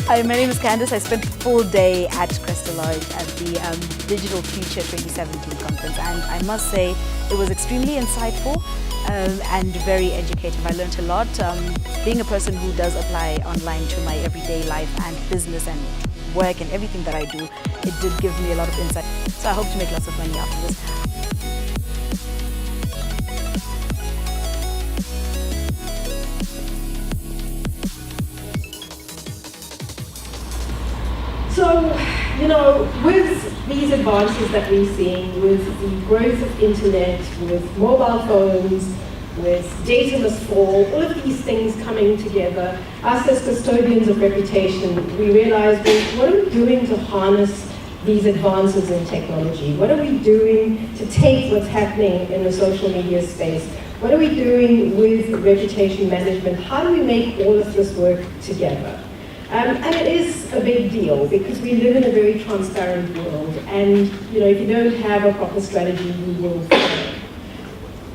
Hi, my name is Candice. I spent the full day at Crystallage at the Digital Future 2017 conference, and I must say it was extremely insightful and very educative. I learned a lot. Being a person who does apply online to my everyday life and business and work and everything that I do, it did give me a lot of insight. So I hope to make lots of money after this. So, with these advances that we're seeing, with the growth of internet, with mobile phones, with data must fall, all of these things coming together, us as custodians of reputation, we realize, what are we doing to harness these advances in technology? What are we doing to take what's happening in the social media space? What are we doing with reputation management? How do we make all of this work together? And it is a big deal because we live in a very transparent world, and if you don't have a proper strategy, you will fail.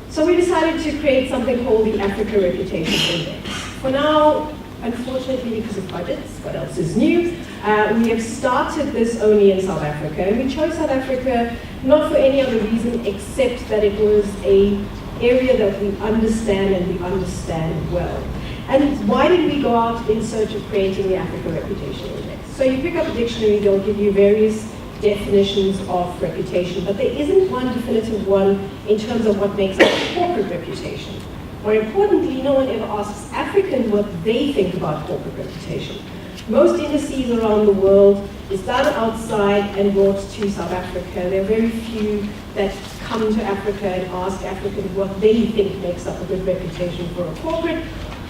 So we decided to create something called the Africa Reputation Index. For now, unfortunately, because of budgets, what else is new? We have started this only in South Africa, and we chose South Africa not for any other reason except that it was an area that we understand and we understand well. And why did we go out in search of creating the Africa Reputation Index? So you pick up a dictionary, they'll give you various definitions of reputation, but there isn't one definitive one in terms of what makes up corporate reputation. More importantly, no one ever asks Africans what they think about corporate reputation. Most indices around the world is done outside and brought to South Africa. There are very few that come to Africa and ask Africans what they think makes up a good reputation for a corporate.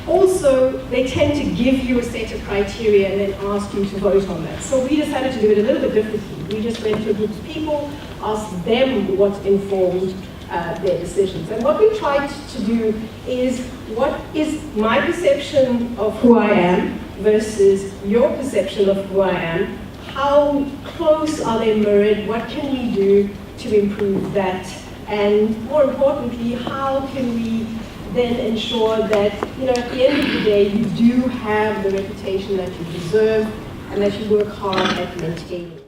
Also, they tend to give you a set of criteria and then ask you to vote on that. So we decided to do it a little bit differently. We just went to a group of people, asked them what informed their decisions. And what we tried to do is, what is my perception of who I am versus your perception of who I am? How close are they mirrored? What can we do to improve that? And more importantly, how can we then ensure that, at the end of the day, you do have the reputation that you deserve and that you work hard at maintaining.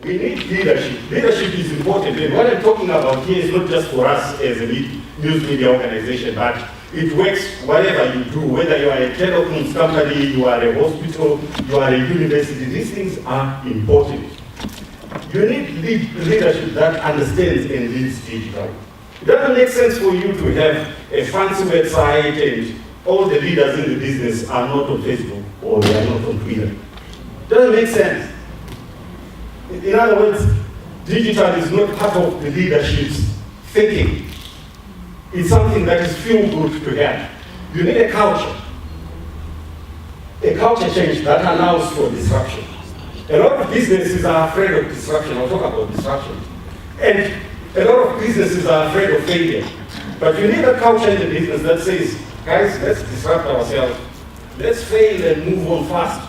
We need leadership. Leadership is important, and what I'm talking about here is not just for us as a news media organization, but it works whatever you do, whether you are a telecoms company, you are a hospital, you are a university. These things are important. You need leadership that understands and leads digital. It doesn't make sense for you to have a fancy website and all the leaders in the business are not on Facebook or they are not on Twitter. It doesn't make sense. In other words, digital is not part of the leadership's thinking. It's something that is feel good to have. You need a culture change that allows for disruption. A lot of businesses are afraid of disruption. I'll talk about disruption. And a lot of businesses are afraid of failure. But you need a culture in the business that says, guys, let's disrupt ourselves. Let's fail and move on fast.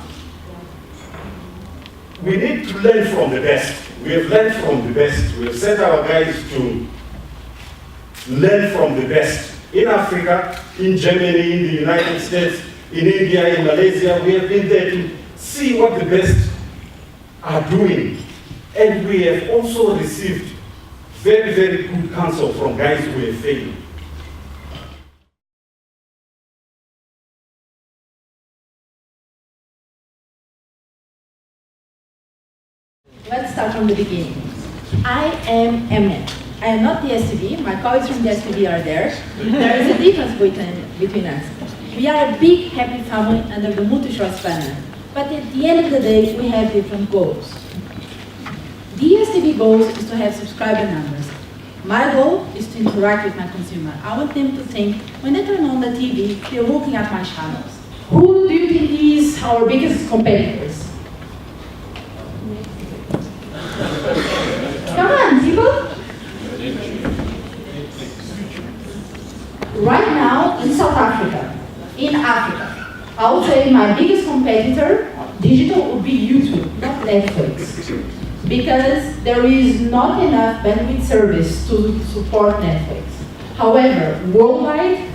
We need to learn from the best. We have learned from the best. We have sent our guys to learn from the best. In Africa, in Germany, in the United States, in India, in Malaysia, we have been there to see what the best are doing. And we have also received very, very good counsel from guys who have failed. Let's start from the beginning. I am MN. I am not the STV. My colleagues from the STV are there. There is a difference between us. We are a big, happy family under the multi-trust banner. But at the end of the day, we have different goals. The STV goal is to have subscriber numbers. My goal is to interact with my consumer. I want them to think, when they turn on the TV, they're looking at my channels. Who do you think is our biggest competitors? Come on, people. Right now, in South Africa, I would say my biggest competitor, digital, would be YouTube, not Netflix. Because there is not enough bandwidth service to support Netflix. However, worldwide,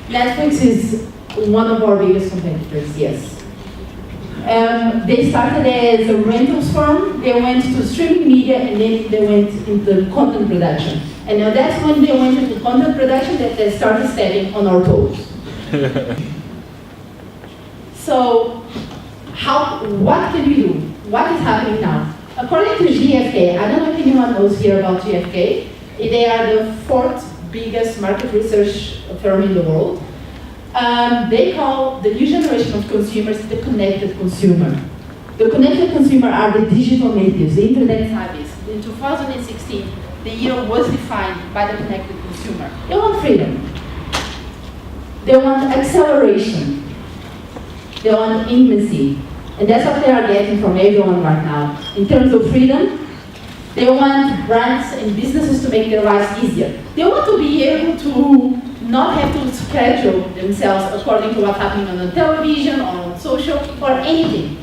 Netflix is one of our biggest competitors, yes. They started as a rentals firm, they went to streaming media, and then they went into content production. And now that's when they went into content production that they started stepping on our toes. So, what can we do? What is happening now? According to GfK, I don't know if anyone knows here about GfK. They are the 4th biggest market research firm in the world. They call the new generation of consumers the connected consumer. The connected consumer are the digital natives, the internet savvies. In 2016, the year was defined by the connected consumer. They want freedom. They want acceleration. They want intimacy. And that's what they are getting from everyone right now. In terms of freedom, they want brands and businesses to make their lives easier. They want to be able to not have to schedule themselves according to what's happening on the television or on social or anything.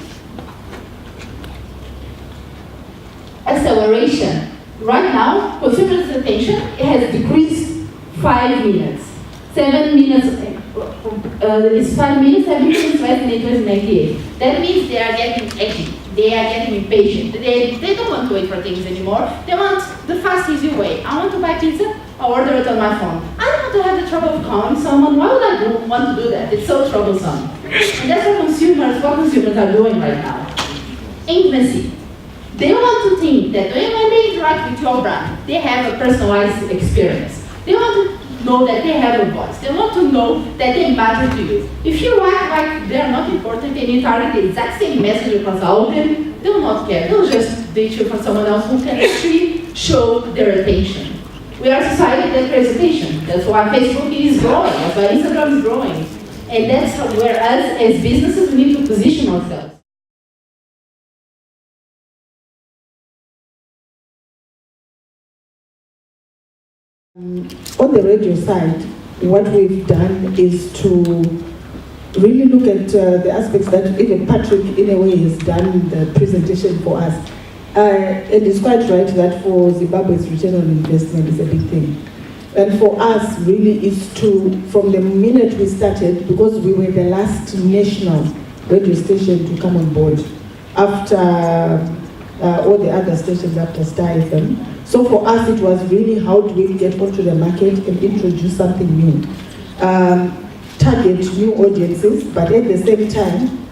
Acceleration. Right now, consumers' attention has decreased 5 minutes. 7 minutes is 5 minutes, 7 minutes less than it was in 98. That means they are getting edgy. They are getting impatient. They don't want to wait for things anymore. They want the fast, easy way. I want to buy pizza, I'll order it on my phone. I don't want to have the trouble of calling someone. Why would I want to do that? It's so troublesome. And that's what consumers are doing right now. Intimacy. They want to think that when they interact with your brand, they have a personalized experience. They want to know that they have a voice. They want to know that they matter to you. If you act like they're not important and you target the exact same message across all of them, they will not care. They'll just date you for someone else who can actually show their attention. We are a society that craves attention. That's why Facebook is growing. That's why Instagram is growing. And that's where us as businesses, we need to position ourselves. On the radio side, what we've done is to really look at the aspects that even Patrick, in a way, has done the presentation for us. And it's quite right that for Zimbabwe's return on investment is a big thing. And for us, really, is to, from the minute we started, because we were the last national radio station to come on board after all the other stations after Star FM. So for us, it was really how do we get onto the market and introduce something new. Target new audiences, but at the same time,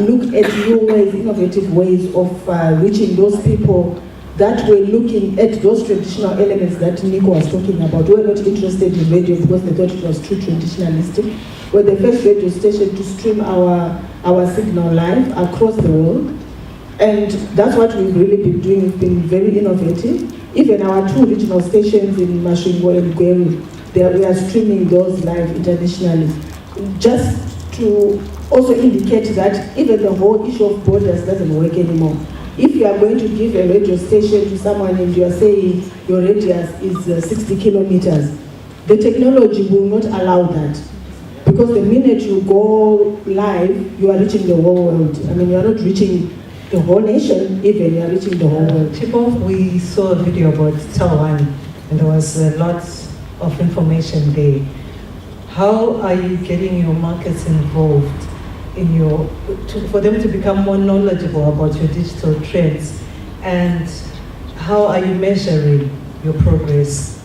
look at new ways, innovative ways of reaching those people that were looking at those traditional elements that Nico was talking about. We were not interested in radio because they thought it was too traditionalistic. We're the first radio station to stream our signal live across the world. And that's what we've really been doing. We've been very innovative. Even our 2 regional stations in Masvingo and Gweru, we are streaming those live internationally. Just to also indicate that even the whole issue of borders doesn't work anymore. If you are going to give a radio station to someone and you are saying your radius is 60 kilometers, the technology will not allow that. Because the minute you go live, you are reaching the whole world. I mean, you are not reaching the whole nation, even you are reaching the whole world. Chipo, we saw a video about Taiwan, and there was a lot of information there. How are you getting your markets involved in for them to become more knowledgeable about your digital trends, and how are you measuring your progress?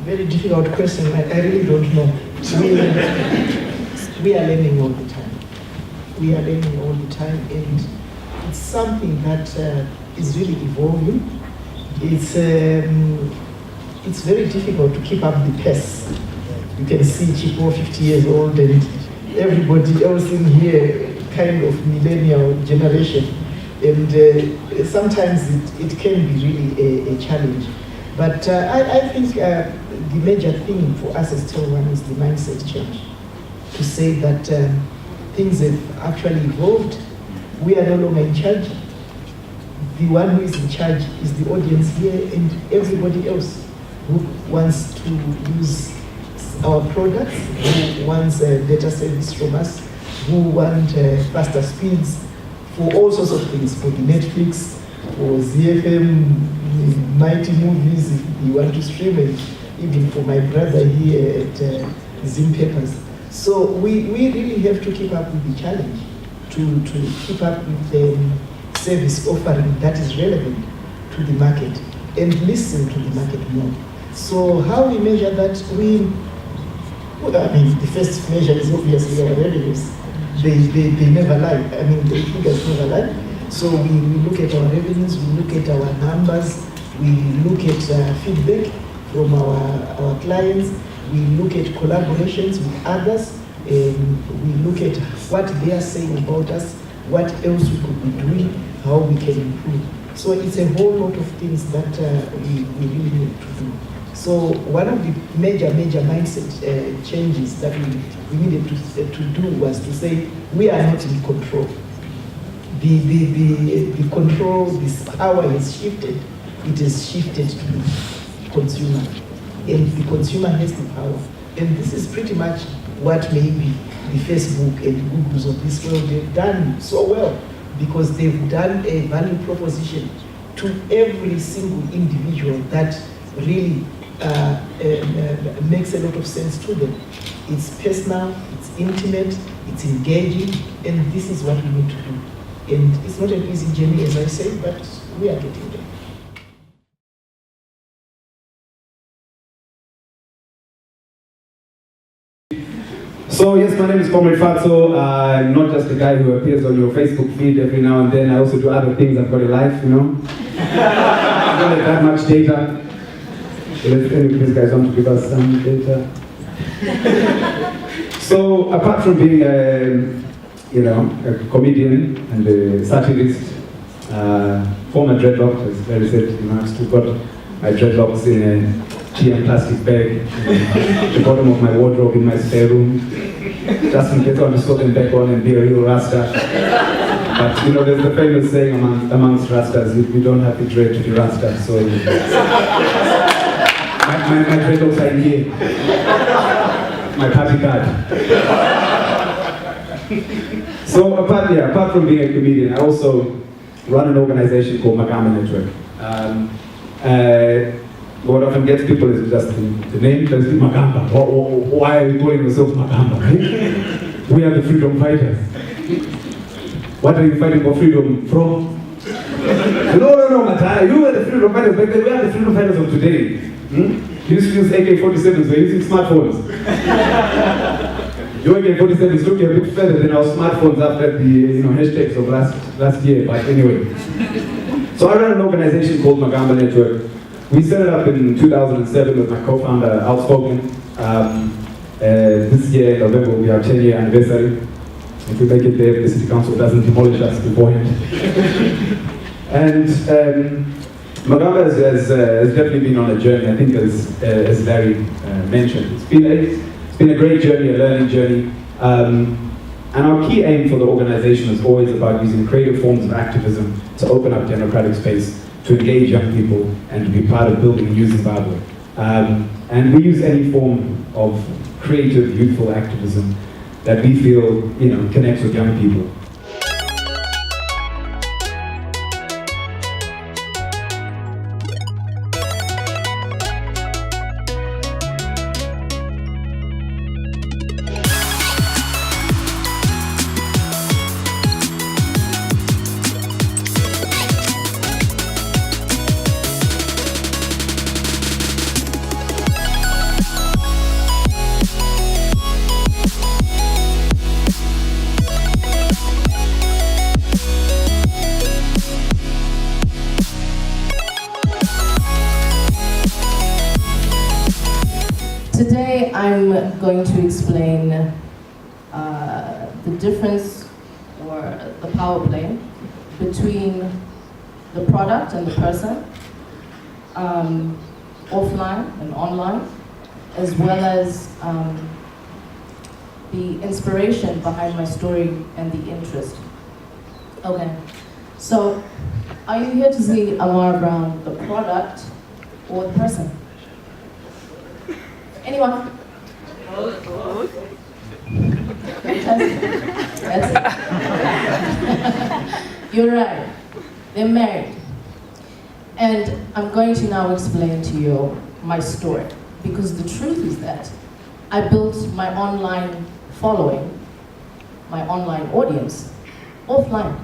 Very difficult question. I really don't know. We are learning all the time. We are learning all the time, and it's something that is really evolving. It's very difficult to keep up the pace. You can see Chipo 50 years old and everybody else in here kind of millennial generation. And sometimes it can be really a challenge. But I think the major thing for us as Taiwan is the mindset change. To say that things have actually evolved. We are no longer in charge. The one who is in charge is the audience here and everybody else who wants to use our products, who wants data service from us, who want faster speeds, for all sorts of things, for the Netflix, for ZFM, mighty movies if you want to stream it, even for my brother here at Zim Papers. So we really have to keep up with the challenge, to keep up with the service offering that is relevant to the market and listen to the market more. So how we measure that, the first measure is obviously our revenues. They never lie. The figures never lie. So we look at our revenues, we look at our numbers, we look at feedback from our clients, we look at collaborations with others, we look at what they are saying about us, what else we could be doing, how we can improve. So it's a whole lot of things that we really need to do. So one of the major mindset changes that we needed to do was to say we are not in control. The control, this power is shifted. It is shifted to the consumer, and the consumer has the power. And this is pretty much what maybe the Facebook and Googles of this world have done so well, because they've done a value proposition to every single individual that really makes a lot of sense to them. It's personal, it's intimate, it's engaging, and this is what we need to do. And it's not an easy journey, as I say, but we are getting there. So yes, my name is Comrade Fatso. I'm not just a guy who appears on your Facebook feed every now and then. I also do other things. I've got a life, you know. I don't have that much data. If any of these guys want to give us some data. So apart from being a comedian and a satirist, former dreadlock, as Larry said, I've still got my dreadlocks in a GM plastic bag at the bottom of my wardrobe in my spare room, just in case I want to sort them back on and be a real Rasta. But there's the famous saying amongst Rastas, you don't have the dread to be Rasta, so my dreadlocks are in here. My party card. So apart from being a comedian, I also run an organization called Magamba Network. What often gets people is just the name, just Magamba. Why are we calling ourselves Magamba? We are the freedom fighters. What are you fighting for freedom from? No, Mataya, you are the freedom fighters back then. We are the freedom fighters of today. You used to use AK-47s, we're using smartphones. Your AK-47 is looking a bit further than our smartphones after the hashtags of last year, but anyway. So I run an organization called Magamba Network. We set it up in 2007 with my co-founder, Outspoken. This year, November, will be our 10-year anniversary. If we make it there, if the city council doesn't demolish us beforehand. And Magamba has definitely been on a journey, I think, as Larry mentioned. It's been a great journey, a learning journey. And our key aim for the organization is always about using creative forms of activism to open up democratic space, to engage young people, and to be part of building a new Zimbabwe. And we use any form of creative, youthful activism that we feel, connects with young people. Today I'm going to explain the difference or the power play between the product and the person, offline and online, as well as the inspiration behind my story and the interest. Okay, so are you here to see Ammara Brown, the product or the person? Anyone? That's it. You're right. They're married. And I'm going to now explain to you my story, because the truth is that I built my online following, my online audience, offline.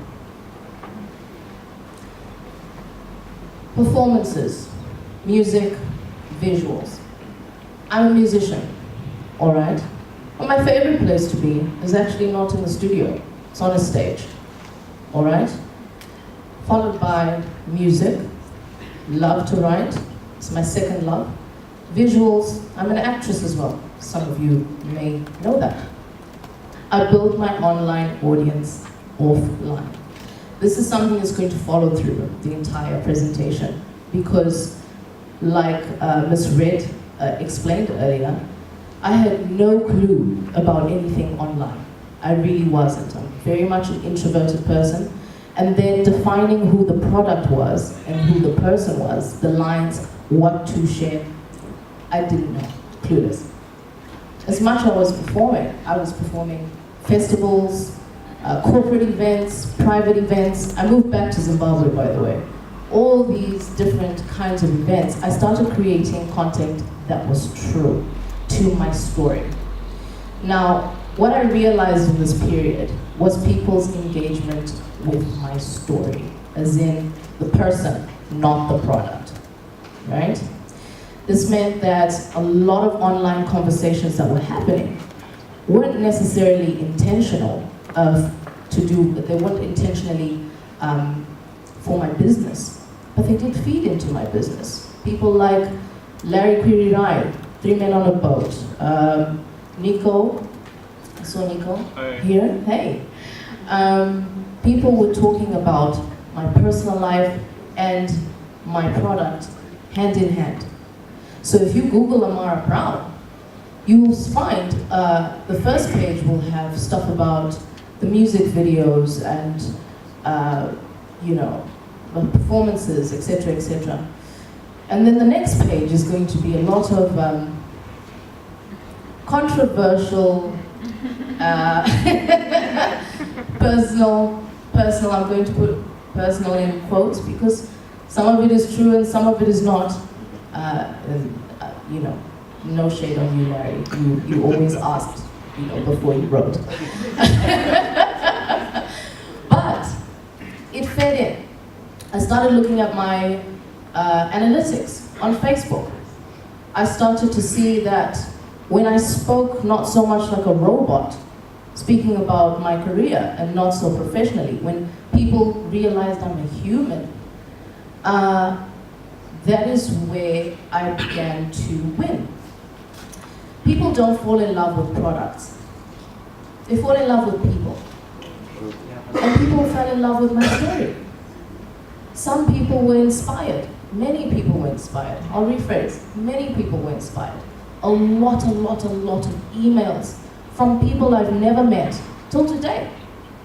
Performances, music, visuals. I'm a musician, all right? But my favorite place to be is actually not in the studio, it's on a stage, all right? Followed by music, love to write, it's my second love. Visuals, I'm an actress as well. Some of you may know that. I built my online audience offline. This is something that's going to follow through the entire presentation because, like Misred explained earlier, I had no clue about anything online. I really wasn't. I'm very much an introverted person. And then defining who the product was and who the person was, the lines, what to share, I didn't know, clueless. As much as I was performing festivals, corporate events, private events. I moved back to Zimbabwe, by the way. All these different kinds of events, I started creating content that was true to my story. Now, what I realized in this period was people's engagement with my story, as in the person, not the product, right? This meant that a lot of online conversations that were happening weren't necessarily intentional they weren't intentionally for my business, but they did feed into my business. People like Larry Kwirirai, 3 Men on a Boat, Nico, I saw Nico here, hey. People were talking about my personal life and my product hand in hand. So if you Google Ammara Brown, you will find the first page will have stuff about the music videos and the performances, etc., etc. And then the next page is going to be a lot of controversial, personal. I'm going to put personal in quotes because some of it is true and some of it is not. No shade on you, Larry. You always asked, before you wrote. But it fed in. I started looking at my analytics on Facebook. I started to see that when I spoke not so much like a robot, speaking about my career and not so professionally, when people realized I'm a human, that is where I began to win. People don't fall in love with products. They fall in love with people. And people fell in love with my story. Some people were inspired. Many people were inspired. I'll rephrase. Many people were inspired. A lot of emails from people I've never met till today.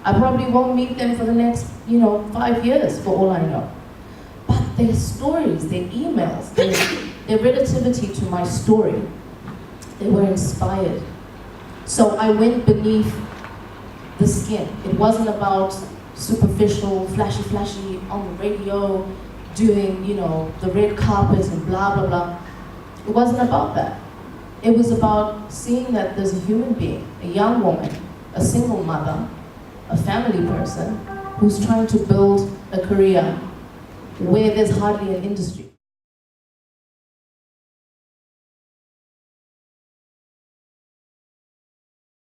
I probably won't meet them for the next, 5 years for all I know. But their stories, their emails, their relativity to my story, they were inspired. So I went beneath the skin. It wasn't about superficial, flashy on the radio, doing, the red carpet and blah, blah, blah. It wasn't about that. It was about seeing that there's a human being, a young woman, a single mother, a family person, who's trying to build a career where there's hardly an industry.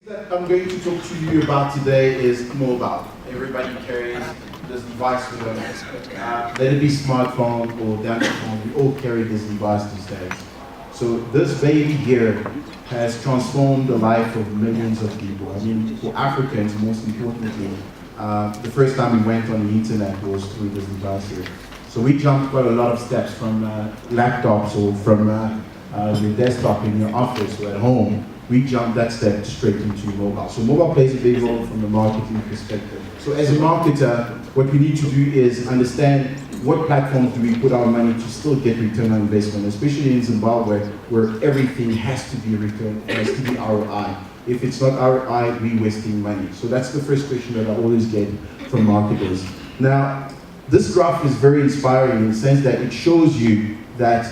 That I'm going to talk to you about today is mobile. Everybody carries this device with them. Let it be smartphone or damn phone, we all carry this device these days. So this baby here has transformed the life of millions of people. I mean, for Africans, most importantly, the first time we went on the internet was through this device here. So we jumped quite a lot of steps from laptops or from your desktop in your office or at home. We jumped that step straight into mobile. So mobile plays a big role from the marketing perspective. So as a marketer, what we need to do is understand what platforms do we put our money to still get return on investment, especially in Zimbabwe, where everything has to be return, has to be ROI. If it's not ROI, we're wasting money. So that's the first question that I always get from marketers. Now, this graph is very inspiring in the sense that it shows you that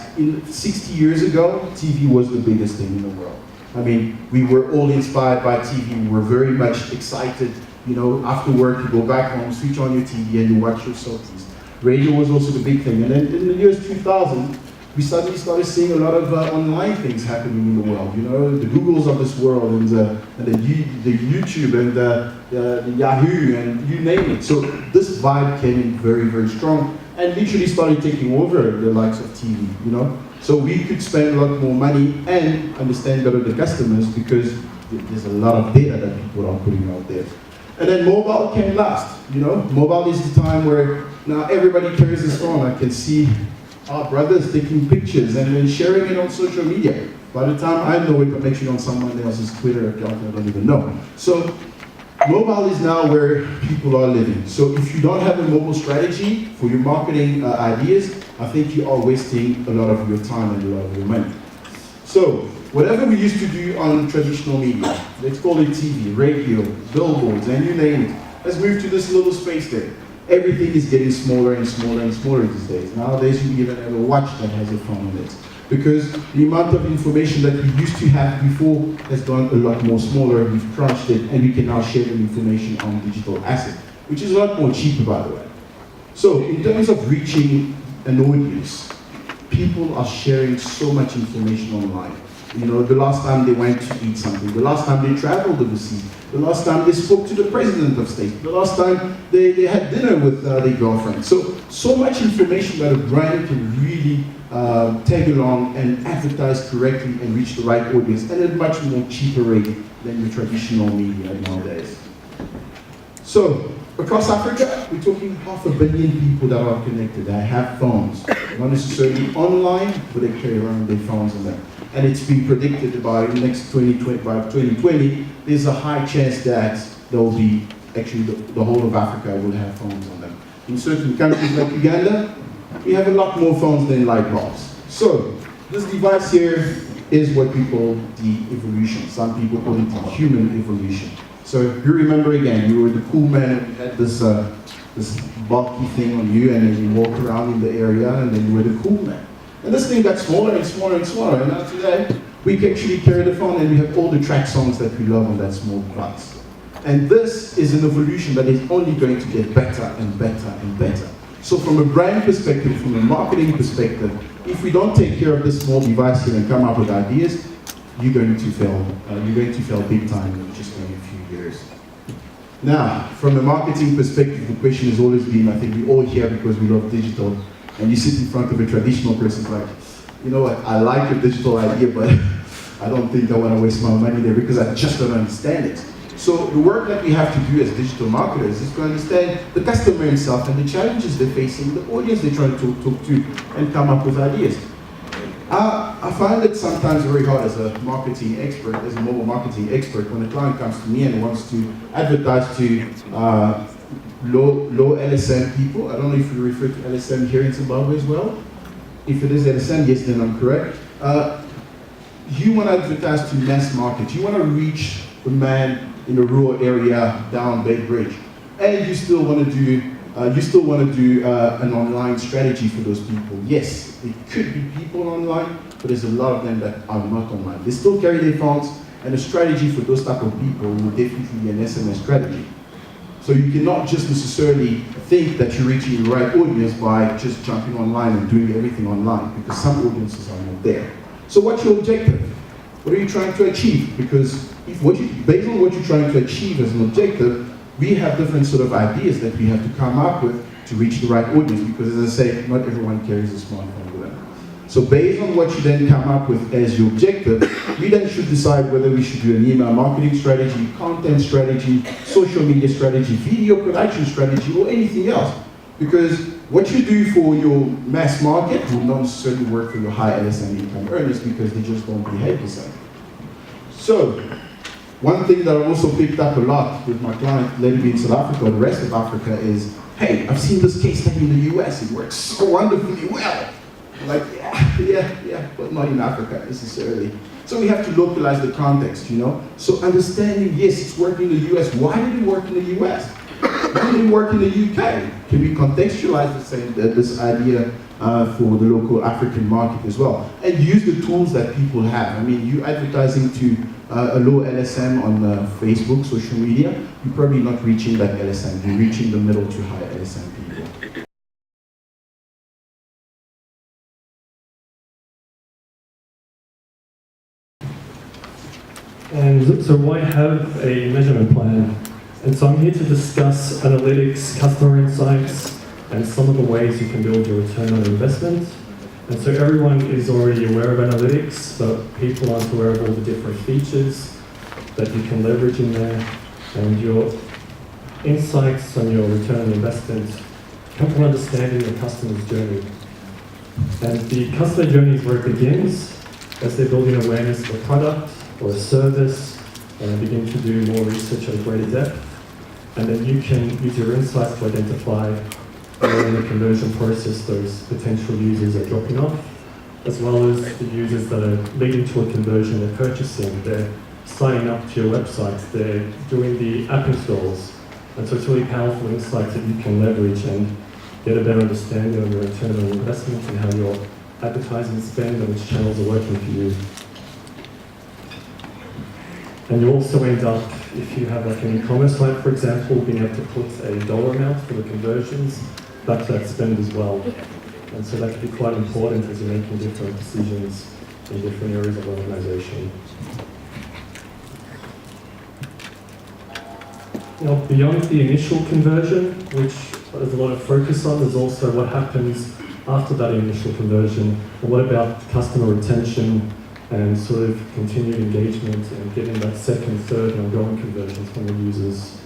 60 years ago, TV was the biggest thing in the world. I mean, we were all inspired by TV. We were very much excited. You know, after work, you go back home, switch on your TV, and you watch your soapies. Radio was also the big thing. And then in the years 2000, we suddenly started seeing a lot of online things happening in the world. You know, the Googles of this world, and the YouTube, and the Yahoo, and you name it. So this vibe came in very, very strong, and literally started taking over the likes of TV, you know? So we could spend a lot more money and understand better the customers, because there's a lot of data that people are putting out there. And then mobile came last, you know? Mobile is the time where now everybody carries his phone. I can see our brothers taking pictures and then sharing it on social media. By the time I know it, I'm actually on someone else's Twitter account I don't even know. So mobile is now where people are living. So if you don't have a mobile strategy for your marketing ideas, I think you are wasting a lot of your time and a lot of your money. So whatever we used to do on traditional media, let's call it TV, radio, billboards, and you name it, let's move to this little space there. Everything is getting smaller and smaller and smaller these days. Nowadays you even have a watch that has a phone on it. Because the amount of information that we used to have before has gone a lot more smaller. We've crunched it, and we can now share the information on digital asset, which is a lot more cheaper, by the way. So in terms of reaching an audience, people are sharing so much information online. You know, the last time they went to eat something, the last time they traveled overseas, the last time they spoke to the president of state, the last time they had dinner with their girlfriend. So much information that a brand can really tag along and advertise correctly and reach the right audience at a much more cheaper rate than the traditional media nowadays. So across Africa, we're talking 500 million people that are connected, that have phones. Not necessarily online, but they carry around their phones on them. And it's been predicted by the next 2020, there's a high chance that there will be, actually the whole of Africa will have phones on them. In certain countries like Uganda, we have a lot more phones than light bulbs. So this device here is what we call the evolution. Some people call it the human evolution. So you remember again, you were the cool man and you had this bulky thing on you, and then you walked around in the area, and then you were the cool man. And this thing got smaller and smaller and smaller, and now today, we can actually carry the phone and we have all the track songs that we love on that small device. And this is an evolution that is only going to get better and better and better. So from a brand perspective, from a marketing perspective, if we don't take care of this small device here and come up with ideas, you're going to fail. You're going to fail big time in just only a few years. Now, from a marketing perspective, the question has always been, I think we're all here because we love digital, and you sit in front of a traditional person like, you know what, I like your digital idea, but I don't think I want to waste my money there because I just don't understand it. So the work that we have to do as digital marketers is to understand the customer himself and the challenges they're facing, the audience they're trying to talk to, and come up with ideas. I find it sometimes very hard as a marketing expert, as a mobile marketing expert, when a client comes to me and wants to advertise to low LSM people. I don't know if you refer to LSM here in Zimbabwe as well. If it is LSM, yes, then I'm correct. You want to advertise to mass market. You want to reach the man in a rural area down Bay Bridge, and you still want to do an online strategy for those people. Yes, it could be people online, but there's a lot of them that are not online. They still carry their phones, and a strategy for those type of people will definitely be an SMS strategy. So you cannot just necessarily think that you're reaching the right audience by just jumping online and doing everything online, because some audiences are not there. So what's your objective? What are you trying to achieve? Because based on what you're trying to achieve as an objective, we have different sort of ideas that we have to come up with to reach the right audience, because as I say, not everyone carries a smartphone with them. So based on what you then come up with as your objective, we then should decide whether we should do an email marketing strategy, content strategy, social media strategy, video production strategy, or anything else. Because what you do for your mass market will not necessarily work for your high LSM income earners, because they just don't behave the same. So, one thing that I also picked up a lot with my client, let it be in South Africa or the rest of Africa, is, hey, I've seen this case study in the US, it works so wonderfully well. I'm like, yeah, but not in Africa necessarily. So we have to localize the context, you know? So understanding, yes, it's working in the US, why did it work in the US? when they work in the UK? Can we contextualize this idea for the local African market as well? And use the tools that people have. I mean, you advertising to a low LSM on Facebook, social media, you're probably not reaching that LSM, you're reaching the middle to high LSM people. And so I have a measurement plan. And so I'm here to discuss analytics, customer insights, and some of the ways you can build your return on investment. And so everyone is already aware of analytics, but people aren't aware of all the different features that you can leverage in there. And your insights on your return on investment come from understanding the customer's journey. And the customer journey is where it begins, as they're building awareness of a product or a service, and they begin to do more research at a greater depth. And then you can use your insights to identify where in the conversion process those potential users are dropping off, as well as the users that are leading to a conversion, they're purchasing, they're signing up to your website, they're doing the app installs. And so it's really powerful insights that you can leverage and get a better understanding of your return on investment and how your advertising spend and which channels are working for you. And you also end up, if you have like an e-commerce site, for example, being able to put a dollar amount for the conversions back to that spend as well. And so that can be quite important as you're making different decisions in different areas of organization. Now, beyond the initial conversion, which there's a lot of focus on, there's also what happens after that initial conversion, and what about customer retention and sort of continued engagement and getting that second, third, and ongoing conversions from the users.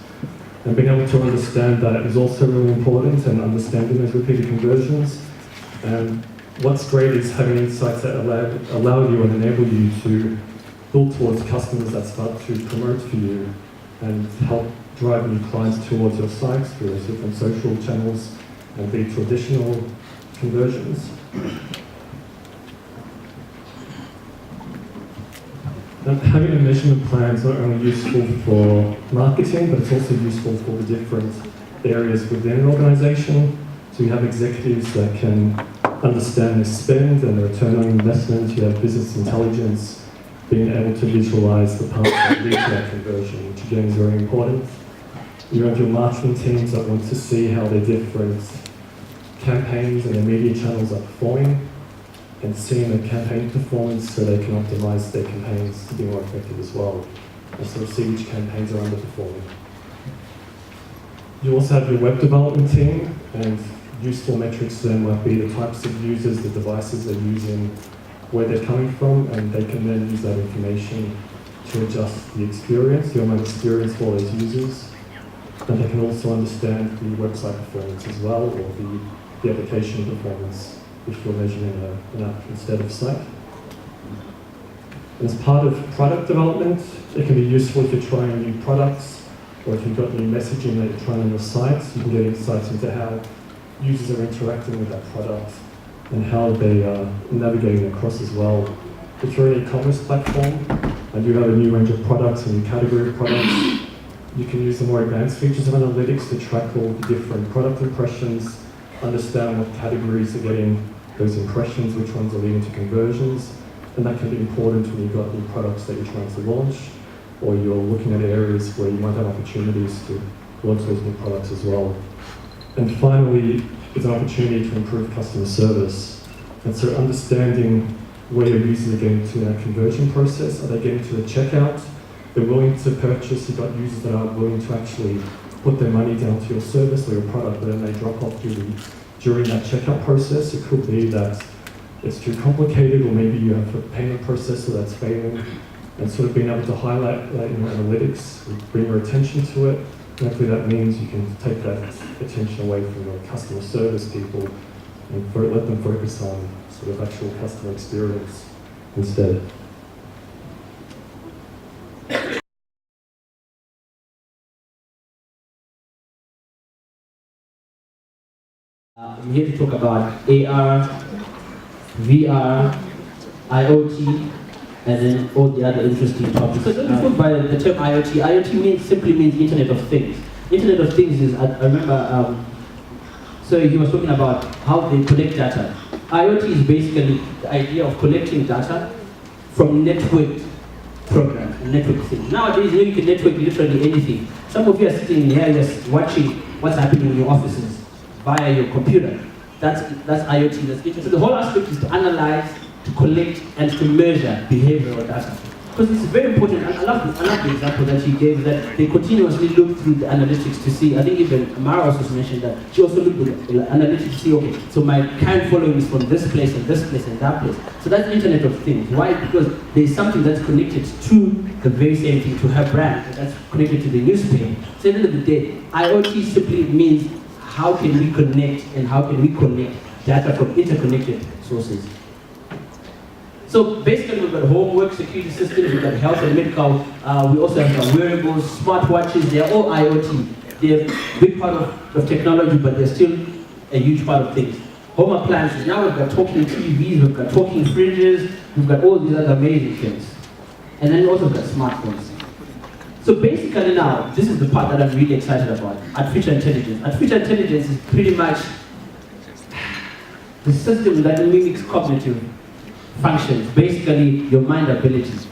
And being able to understand that is also really important, and understanding those repeated conversions. And what's great is having insights that allow you and enable you to build towards customers that start to promote for you and help drive new clients towards your sites through those different social channels and lead to additional conversions. And having a measurement plan is not only useful for marketing, but it's also useful for the different areas within an organization. So you have executives that can understand the spend and the return on investment. You have business intelligence, being able to visualize the path that leads to that conversion, which again is very important. You have your marketing teams that want to see how their different campaigns and their media channels are performing, and seeing the campaign performance so they can optimize their campaigns to be more effective as well, and sort of see which campaigns are underperforming. You also have your web development team, and useful metrics to them might be the types of users, the devices they're using, where they're coming from, and they can then use that information to adjust the experience, the online experience for those users. And they can also understand the website performance as well, or the application performance, which you're measuring an app instead of site. And as part of product development, it can be useful if you're trying new products, or if you've got new messaging that you're trying on your sites. You can get insights into how users are interacting with that product and how they are navigating across as well. If you're an e-commerce platform and you have a new range of products, a new category of products, you can use the more advanced features of analytics to track all the different product impressions, understand what categories are getting those impressions, which ones are leading to conversions, and that can be important when you've got new products that you're trying to launch, or you're looking at areas where you might have opportunities to launch those new products as well. And finally, it's an opportunity to improve customer service. And so understanding where your users are getting to in that conversion process. Are they getting to the checkout? They're willing to purchase. You've got users that are willing to actually put their money down to your service or your product, but then they drop off during that checkout process. It could be that it's too complicated, or maybe you have a payment processor that's failing, and sort of being able to highlight that in analytics, bring your attention to it. Hopefully that means you can take that attention away from your customer service people and let them focus on sort of actual customer experience instead. I'm here to talk about AR, VR, IoT, and then all the other interesting topics. So don't be fooled by the term IoT. IoT simply means Internet of Things. Internet of Things is, I remember, so he was talking about how they collect data. IoT is basically the idea of collecting data from networked programs and network things. Nowadays, you can network literally anything. Some of you are sitting here just watching what's happening in your offices via your computer. That's IoT, that's internet. So the whole aspect is to analyze, to collect, and to measure behavioral data. Because it's very important, and I love the example that she gave, that they continuously look through the analytics to see. I think even Ammara also mentioned that she also looked at the analytics to see, okay, so my kind following is from this place and this place and that place. So that's Internet of Things. Why? Because there's something that's connected to the very same thing, to her brand, and that's connected to the newspaper. So at the end of the day, IoT simply means how can we connect and how can we connect data from interconnected sources. So basically we've got homework, security systems, we've got health and medical, we also have our wearables, smartwatches, they're all IoT. They're a big part of technology, but they're still a huge part of things. Home appliances, now we've got talking TVs, we've got talking fridges, we've got all these other amazing things. And then we also got smartphones. So basically now, this is the part that I'm really excited about, artificial intelligence. Artificial intelligence is pretty much the system that mimics cognitive functions, basically your mind abilities.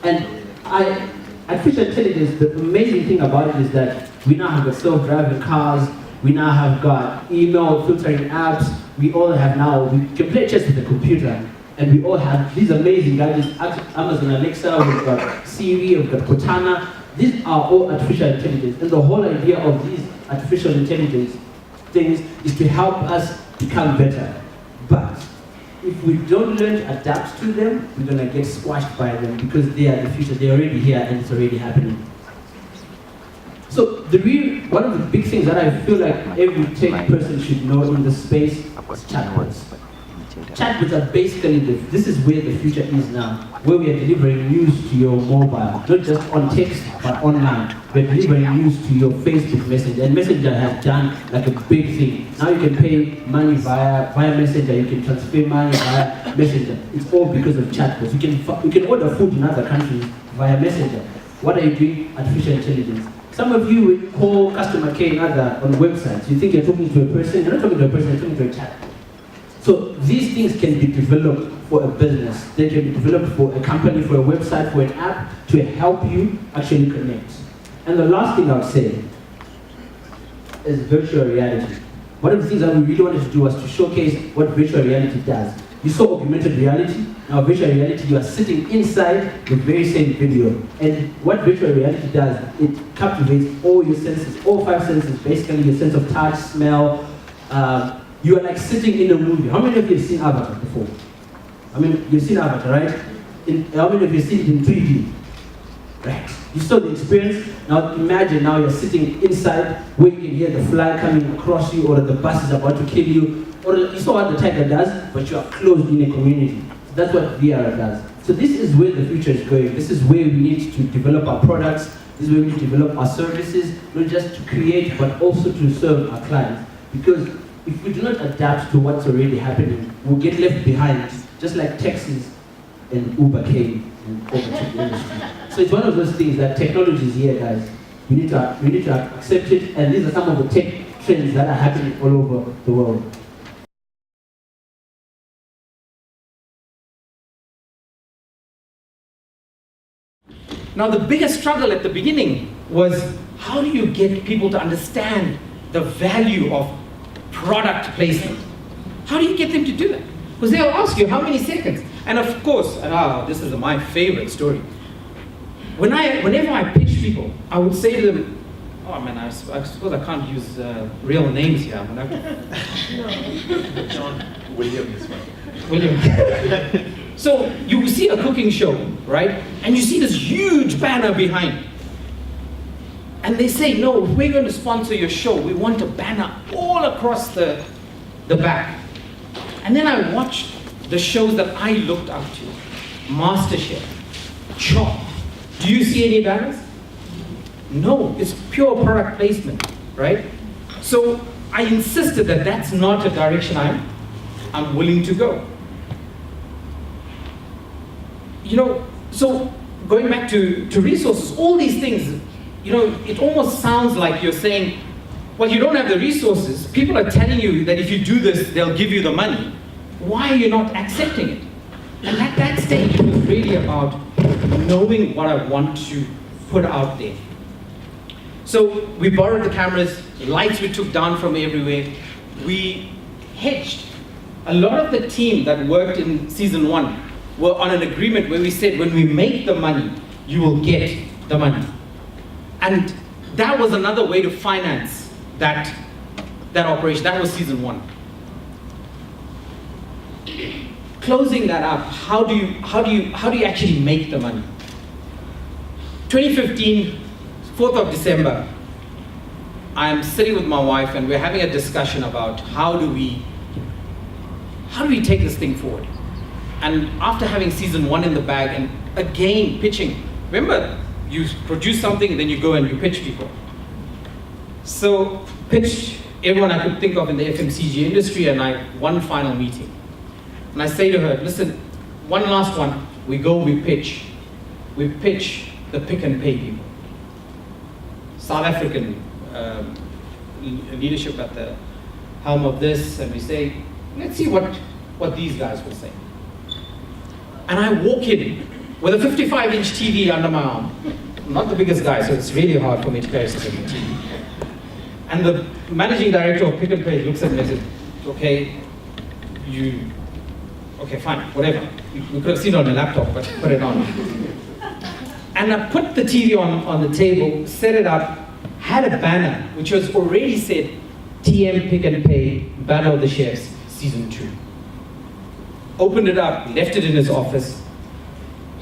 And artificial intelligence, the amazing thing about it is that we now have got self-driving cars, we now have got email filtering apps, we all have now, we can play chess with the computer, and we all have these amazing gadgets, Amazon Alexa, we've got Siri, we've got Cortana. These are all artificial intelligence, and the whole idea of these artificial intelligence things is to help us become better. But if we don't learn to adapt to them, we're going to get squashed by them because they are the future. They're already here and it's already happening. So one of the big things that I feel like every tech person should know in this space is chatbots. Chatbots are basically, this is where the future is now, where we are delivering news to your mobile, not just on text, but online. We're delivering news to your Facebook Messenger, and Messenger has done like a big thing. Now you can pay money via Messenger, you can transfer money via Messenger. It's all because of chatbots. You can order food in other countries via Messenger. What are you doing? Artificial intelligence. Some of you will call customer care on websites. You think you're talking to a person, you're not talking to a person, you're talking to a chat. So these things can be developed for a business. They can be developed for a company, for a website, for an app, to help you actually connect. And the last thing I would say is virtual reality. One of the things that we really wanted to do was to showcase what virtual reality does. You saw augmented reality. Now virtual reality, you are sitting inside the very same video. And what virtual reality does, it captivates all your senses, all 5 senses, basically your sense of touch, smell. You are like sitting in a movie. How many of you have seen Avatar before? I mean, you've seen Avatar, right? How many of you have seen it in 3D? Right. You saw the experience. Now imagine now you're sitting inside where you can hear the fly coming across you, or the bus is about to kill you, or you saw what the tiger does, but you are closed in a community. So that's what VR does. So this is where the future is going. This is where we need to develop our products. This is where we need to develop our services, not just to create, but also to serve our clients. Because if we do not adapt to what's already happening, we'll get left behind, just like taxis and Uber came and overtook the industry. So it's one of those things that technology is here, guys. We need to accept it, and these are some of the tech trends that are happening all over the world. Now the biggest struggle at the beginning was, how do you get people to understand the value of product placement? How do you get them to do that? Because they'll ask you how many seconds. And of course, this is my favorite story. Whenever I pitch people, I would say to them, oh man, I suppose I can't use real names here. John William is fine. William. So you see a cooking show, right? And you see this huge banner behind. And they say, no, if we're going to sponsor your show, we want a banner all across the back. And then I watched the shows that I looked up to. MasterChef, Chop. Do you see any banners? No, it's pure product placement, right? So I insisted that that's not a direction I'm willing to go. You know, so going back to resources, all these things, you know, it almost sounds like you're saying, well, you don't have the resources. People are telling you that if you do this, they'll give you the money. Why are you not accepting it? And at that stage, it was really about knowing what I want to put out there. So we borrowed the cameras, lights we took down from everywhere. We hedged. A lot of the team that worked in season 1 were on an agreement where we said, when we make the money, you will get the money. And that was another way to finance that operation. That was season 1. Closing that up, how do you actually make the money? 2015, 4th of December, I'm sitting with my wife and we're having a discussion about how do we take this thing forward? And after having season 1 in the bag and again pitching, remember, you produce something and then you go and you pitch people. So pitched everyone I could think of in the FMCG industry, and one final meeting. And I say to her, listen, one last one, we go, we pitch. We pitch the Pick and Pay people. South African leadership at the helm of this, and we say, let's see what these guys will say. And I walk in with a 55-inch TV under my arm. I'm not the biggest guy, so it's really hard for me to carry such a big TV. And the managing director of Pick and Pay looks at me and says, okay, fine, whatever. We could have seen it on a laptop, but put it on. And I put the TV on the table, set it up, had a banner, which was already said, TM Pick and Pay, Battle of the Chefs, Season 2. Opened it up, left it in his office,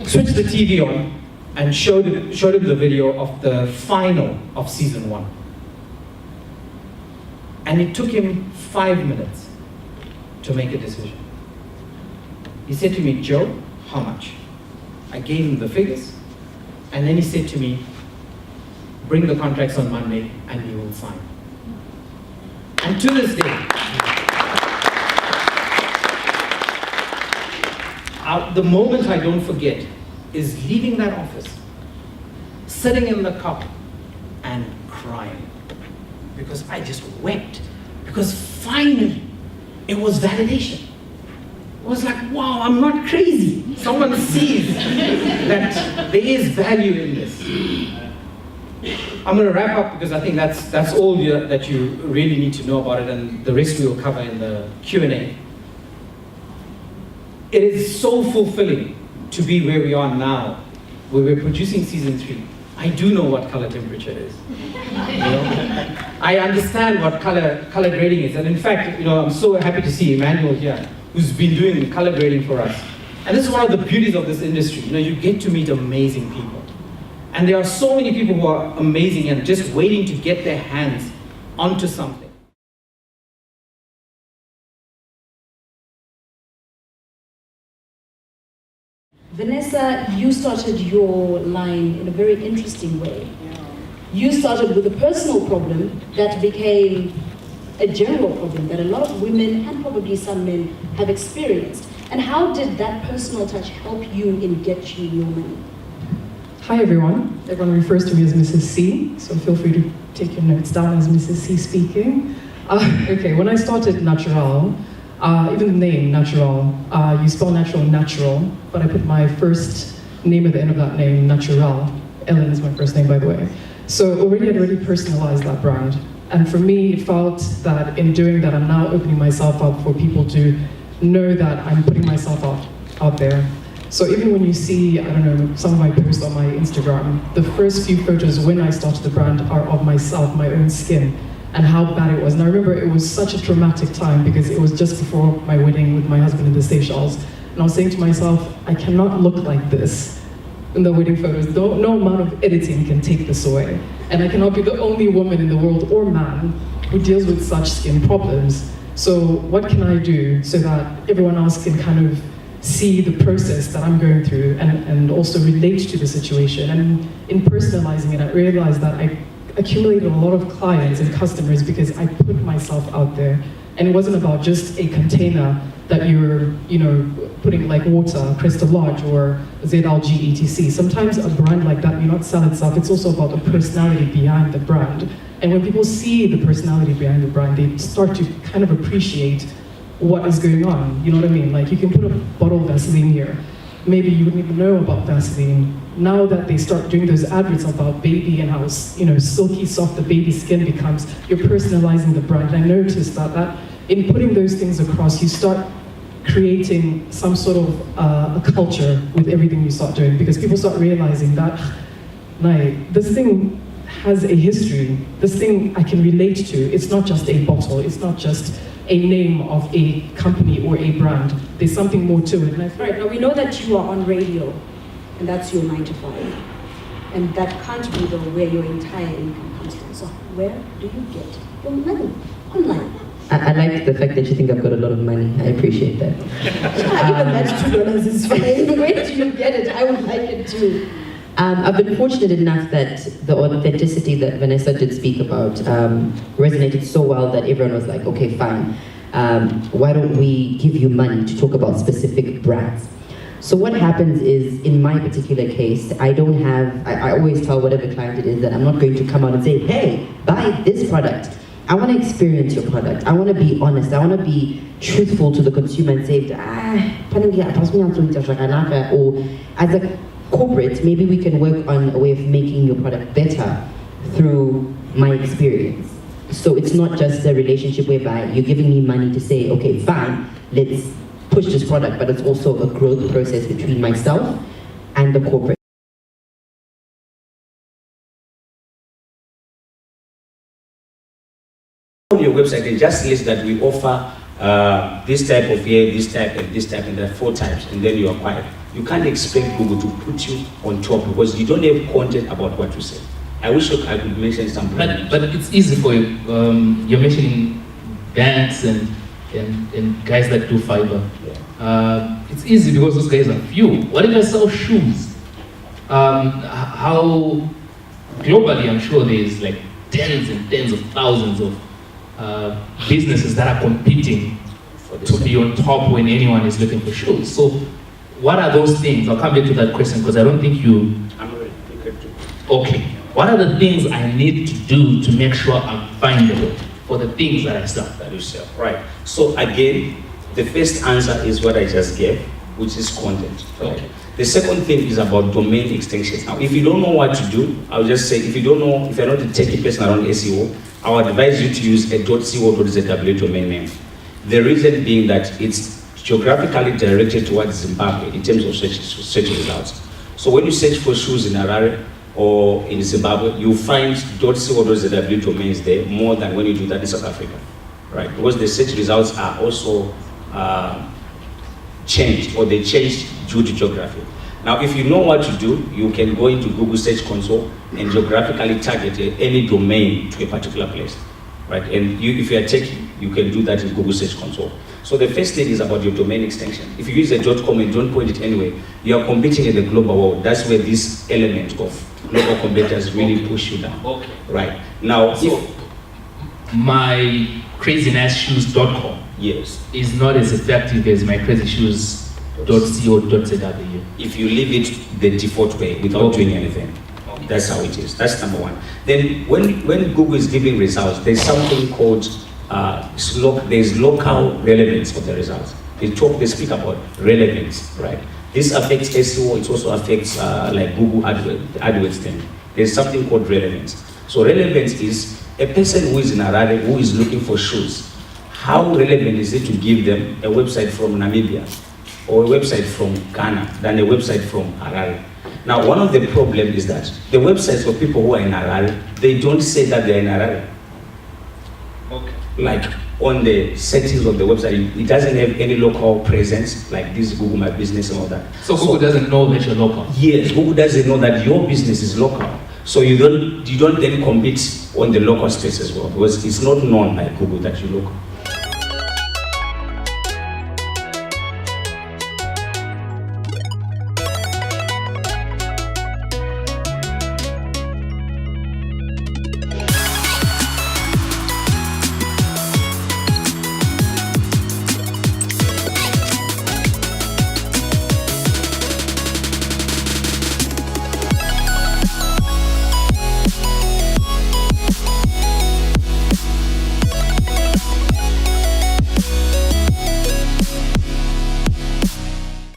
switched the TV on, and showed him the video of the final of Season 1. And it took him 5 minutes to make a decision. He said to me, Joe, how much? I gave him the figures, and then he said to me, bring the contracts on Monday and we will sign. And to this day, the moment I don't forget is leaving that office, sitting in the car and crying. Because I just wept. Because finally, it was validation. It was like, wow, I'm not crazy. Someone sees that there is value in this. I'm going to wrap up because I think that's all that you really need to know about it, and the rest we will cover in the Q&A. It is so fulfilling to be where we are now, where we're producing season 3. I do know what color temperature is. You know? I understand what color grading is, and in fact, you know, I'm so happy to see Emmanuel here, who's been doing color grading for us. And this is one of the beauties of this industry. You know, you get to meet amazing people. And there are so many people who are amazing and just waiting to get their hands onto something. Vanessa, you started your line in a very interesting way. You started with a personal problem that became a general problem that a lot of women and probably some men have experienced. And how did that personal touch help you in getting your money? Hi everyone. Everyone refers to me as Mrs. C, so feel free to take your notes down as Mrs. C speaking. Okay, when I started Natural, even the name Natural, you spell natural, but I put my first name at the end of that name, Natural. Ellen is my first name, by the way. So I'd already personalized that brand. And for me, it felt that in doing that, I'm now opening myself up for people to know that I'm putting myself out there. So even when you see, I don't know, some of my posts on my Instagram, the first few photos when I started the brand are of myself, my own skin, and how bad it was. And I remember it was such a traumatic time because it was just before my wedding with my husband in the Seychelles. And I was saying to myself, I cannot look like this in the wedding photos. No amount of editing can take this away. And I cannot be the only woman in the world or man who deals with such skin problems. So what can I do so that everyone else can kind of see the process that I'm going through and also relate to the situation? And in personalizing it, I realized that I accumulated a lot of clients and customers because I put myself out there. And it wasn't about just a container that you're, putting like water, Crystal Lodge, or ZLG, etc. Sometimes a brand like that may not sell itself. It's also about the personality behind the brand. And when people see the personality behind the brand, they start to kind of appreciate what is going on. You know what I mean? Like, you can put a bottle of Vaseline here. Maybe you wouldn't even know about Vaseline. Now that they start doing those adverts about baby and how, you know, silky soft the baby skin becomes, you're personalizing the brand. And I noticed that in putting those things across, you start creating some sort of a culture with everything you start doing, because people start realizing that, like, this thing has a history. This thing I can relate to. It's not just a bottle. It's not just a name of a company or a brand. There's something more to it. Right, now we know that you are on radio, and that's your 9 to 5. And that can't be where your entire income comes from. So where do you get your money? Online. I like the fact that you think I've got a lot of money. I appreciate that. Even that $2 is fine. Where do you get it? I would like it too. I've been fortunate enough that the authenticity that Vanessa did speak about resonated so well that everyone was like, okay, fine. Why don't we give you money to talk about specific brands? So what happens is, in my particular case, I always tell whatever client it is that I'm not going to come out and say, hey, buy this product. I want to experience your product. I want to be honest. I want to be truthful to the consumer and say, or as a corporate, maybe we can work on a way of making your product better through my experience. So it's not just a relationship whereby you're giving me money to say, okay, fine, let's push this product, but it's also a growth process between myself and the corporate. On your website, they just list that we offer this type of hair, this type, and there are 4 types, and then you acquire. You can't expect Google to put you on top because you don't have content about what you say. I wish I could mention some. But it's easy for you. You're mentioning banks and guys that do fiber. Yeah. It's easy because those guys are few. What if I sell shoes? How globally, I'm sure there's like tens and tens of thousands of businesses that are competing to be on top when anyone is looking for shoes. So what are those things? I'll come back to that question because I don't think you... I'm ready. Okay. What are the things I need to do to make sure I'm findable for the things that I sell? That you sell, right. So again, the first answer is what I just gave, which is content. Right? Okay. The second thing is about domain extensions. Now, if you don't know what to do, I'll just say, if you're not a techie person around SEO, I would advise you to use a .co.zw domain name. The reason being that it's geographically directed towards Zimbabwe in terms of search results. So when you search for shoes in Harare or in Zimbabwe, you find .co.zw domains there more than when you do that in South Africa, right? Because the search results are also changed, or they changed due to geography. Now, if you know what to do, you can go into Google Search Console and geographically target any domain to a particular place, right? And if you are techie, you can do that in Google Search Console. So the first thing is about your domain extension. If you use a .com and don't point it anywhere, you are competing in the global world. That's where this element of local competitors really push you down. Okay. Right. Now, so my crazynassshoes.com is not as effective as my crazyshoes.co.zw. If you leave it the default way without doing anything. That's how it is. That's number one. Then when Google is giving results, there's something called there's local relevance of the results. They speak about relevance, right? This affects SEO. It also affects like Google AdWords thing. There's something called relevance. So relevance is a person who is in Harare who is looking for shoes. How relevant is it to give them a website from Namibia or a website from Ghana than a website from Harare? Now, one of the problems is that the websites for people who are in Harare, they don't say that they're in Harare. Okay. Like on the settings of the website, it doesn't have any local presence, like this Google My Business and all that. So Google doesn't know that you're local? Yes, Google doesn't know that your business is local. So you don't then compete on the local space as well, because it's not known by Google that you're local.